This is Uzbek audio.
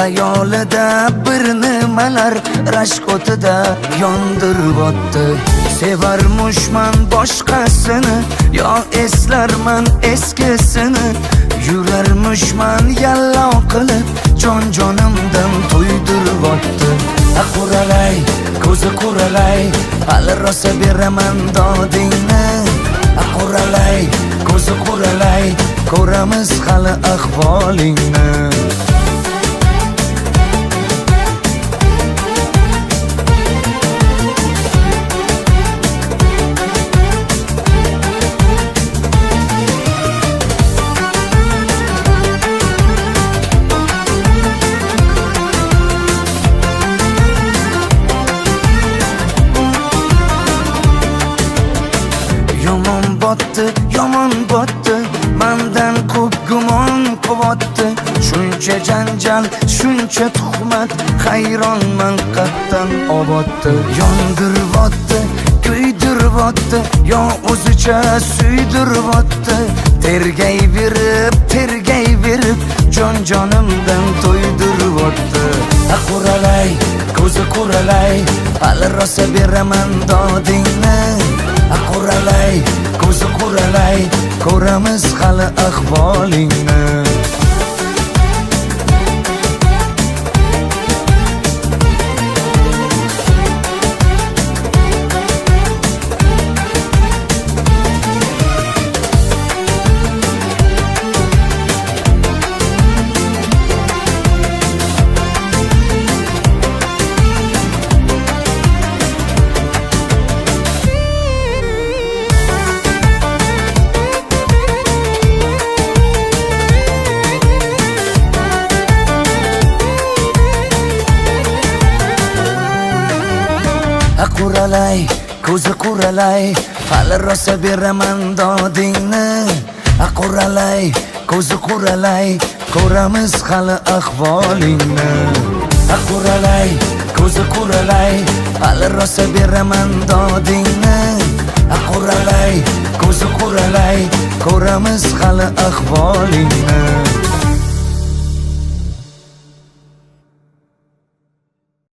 Xayolida bir nimalar rashk o'tida yondirib o'tdi. Sevarmushman boshqasini, yo eslarman eskisini. Yurarmushman yallo qilib, jon-jonimdan to'ydirib o'tdi. Quralay, ko'zi quralay, hali rosa beraman dodingni. Quralay, ko'zi quralay, ko'ramiz hali ahvolingni. Yomon botdi, mendan ko'p gumon quvotdi. Shuncha janjal, shuncha tuhmat, hayronman qatdan oboddi. Yondiribotdi, kuydiribotdi, yo o'zicha suydiribotdi. Tergayverib, jon-jonimdan to'ydiribotdi. Quralay, ko'zi quralay, hali rosa beraman dodingni. Quralay, ko'zi quralay, ko'ramiz hali ahvolingni. Quralay, ko'zi quralay, hali rosa beraman dodingni. Quralay, ko'zi quralay, ko'ramiz hali ahvolingni. Quralay, ko'zi quralay, hali rosa beraman dodingni. Quralay, ko'zi quralay, ko'ramiz hali ahvolingni.